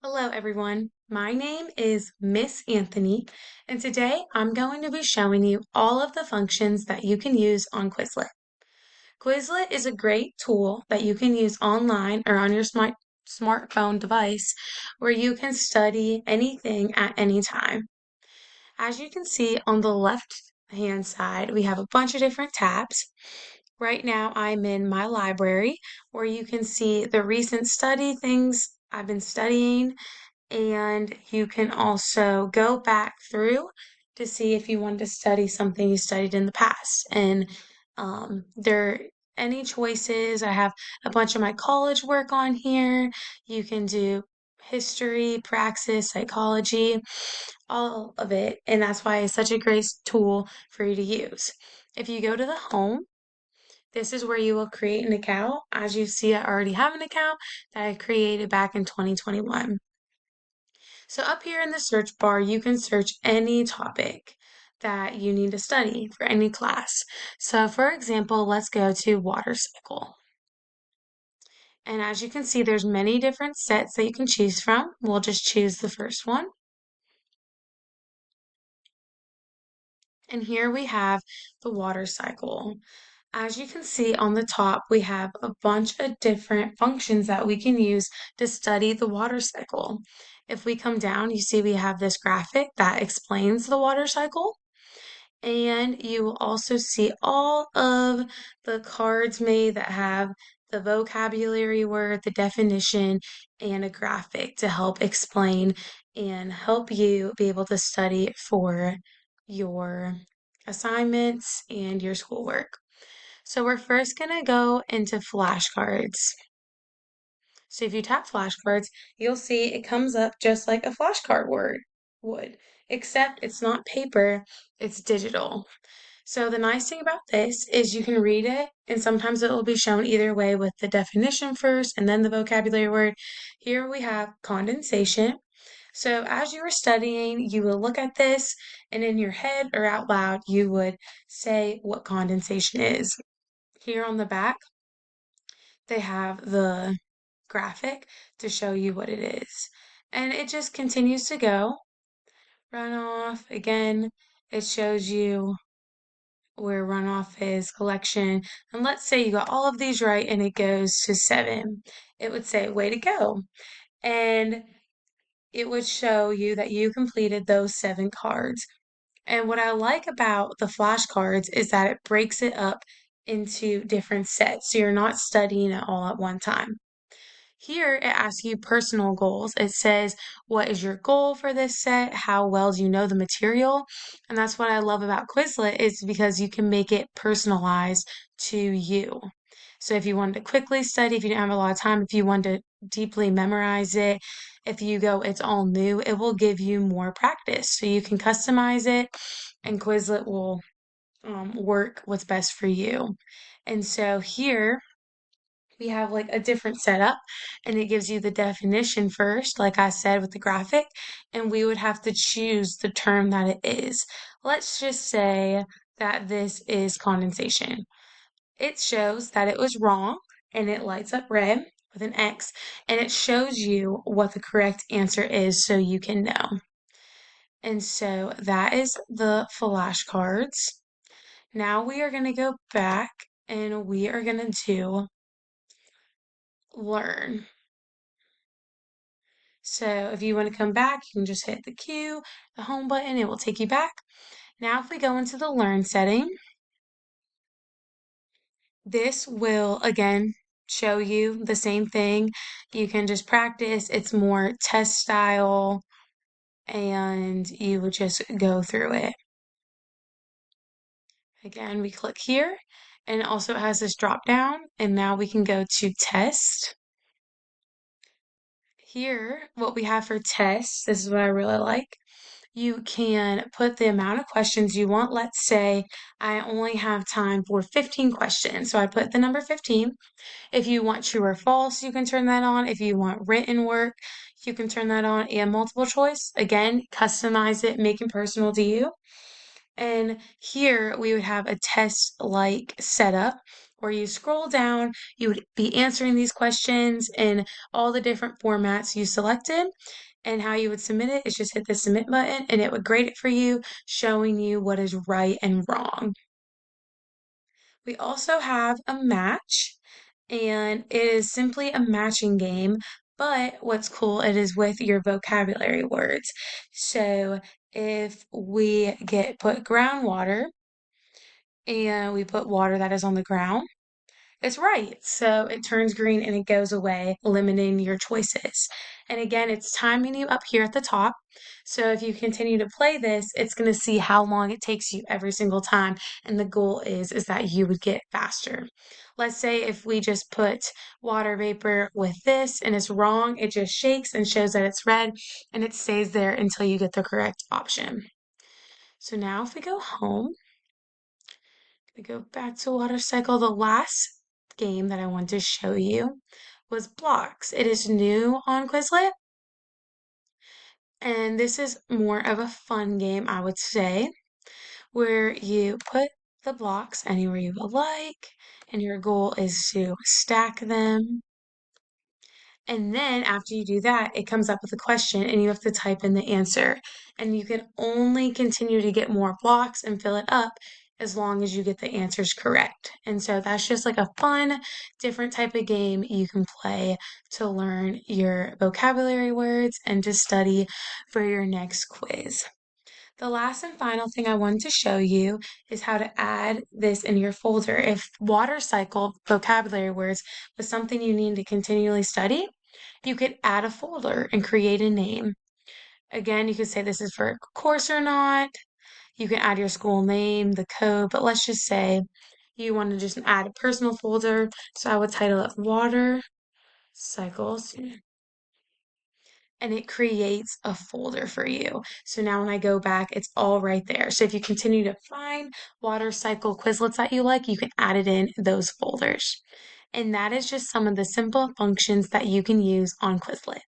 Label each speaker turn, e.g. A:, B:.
A: Hello, everyone. My name is Miss Anthony, and today I'm going to be showing you all of the functions that you can use on Quizlet. Quizlet is a great tool that you can use online or on your smartphone device where you can study anything at any time. As you can see on the left-hand side, we have a bunch of different tabs. Right now, I'm in my library where you can see the recent study things I've been studying, and you can also go back through to see if you want to study something you studied in the past. And there are any choices. I have a bunch of my college work on here. You can do history, praxis, psychology, all of it. And that's why it's such a great tool for you to use. If you go to the home, this is where you will create an account. As you see, I already have an account that I created back in 2021. So up here in the search bar, you can search any topic that you need to study for any class. So for example, let's go to water cycle. And as you can see, there's many different sets that you can choose from. We'll just choose the first one. And here we have the water cycle. As you can see on the top, we have a bunch of different functions that we can use to study the water cycle. If we come down, you see we have this graphic that explains the water cycle. And you will also see all of the cards made that have the vocabulary word, the definition, and a graphic to help explain and help you be able to study for your assignments and your schoolwork. So we're first going to go into flashcards. So if you tap flashcards, you'll see it comes up just like a flashcard word would, except it's not paper, it's digital. So the nice thing about this is you can read it, and sometimes it will be shown either way with the definition first and then the vocabulary word. Here we have condensation. So as you were studying, you will look at this, and in your head or out loud, you would say what condensation is. Here on the back, they have the graphic to show you what it is. And it just continues to go. Runoff, again, it shows you where runoff is, collection. And let's say you got all of these right and it goes to 7. It would say, way to go. And it would show you that you completed those 7 cards. And what I like about the flashcards is that it breaks it up into different sets. So you're not studying it all at one time. Here it asks you personal goals. It says, what is your goal for this set? How well do you know the material? And that's what I love about Quizlet is because you can make it personalized to you. So if you wanted to quickly study, if you didn't have a lot of time, if you want to deeply memorize it, if you go, it's all new, it will give you more practice. So you can customize it and Quizlet will work what's best for you. And so here, we have like a different setup and it gives you the definition first, like I said with the graphic, and we would have to choose the term that it is. Let's just say that this is condensation. It shows that it was wrong and it lights up red with an X and it shows you what the correct answer is so you can know. And so that is the flashcards. Now we are going to go back and we are going to do learn. So if you want to come back, you can just hit the Q, the home button, it will take you back. Now if we go into the learn setting, this will again show you the same thing. You can just practice. It's more test style and you would just go through it. Again, we click here and also it has this drop down and now we can go to test. Here, what we have for tests, this is what I really like. You can put the amount of questions you want. Let's say I only have time for 15 questions. So I put the number 15. If you want true or false, you can turn that on. If you want written work, you can turn that on and multiple choice. Again, customize it, make it personal to you. And here we would have a test-like setup or you scroll down, you would be answering these questions in all the different formats you selected. And how you would submit it is just hit the submit button and it would grade it for you, showing you what is right and wrong. We also have a match, and it is simply a matching game, but what's cool, it is with your vocabulary words. So if we put groundwater and we put water that is on the ground, it's right. So it turns green and it goes away, eliminating your choices. And again, it's timing you up here at the top. So if you continue to play this, it's going to see how long it takes you every single time. And the goal is that you would get faster. Let's say if we just put water vapor with this and it's wrong, it just shakes and shows that it's red and it stays there until you get the correct option. So now if we go home, we go back to water cycle. The last game that I want to show you was blocks. It is new on Quizlet, and this is more of a fun game, I would say, where you put the blocks anywhere you would like, and your goal is to stack them. And then after you do that, it comes up with a question and you have to type in the answer. And you can only continue to get more blocks and fill it up as long as you get the answers correct. And so that's just like a fun, different type of game you can play to learn your vocabulary words and to study for your next quiz. The last and final thing I wanted to show you is how to add this in your folder. If water cycle vocabulary words was something you need to continually study, you could add a folder and create a name. Again, you could say this is for a course or not. You can add your school name, the code, but let's just say you want to just add a personal folder. So I would title it Water Cycles and it creates a folder for you. So now when I go back, it's all right there. So if you continue to find water cycle Quizlets that you like, you can add it in those folders. And that is just some of the simple functions that you can use on Quizlet.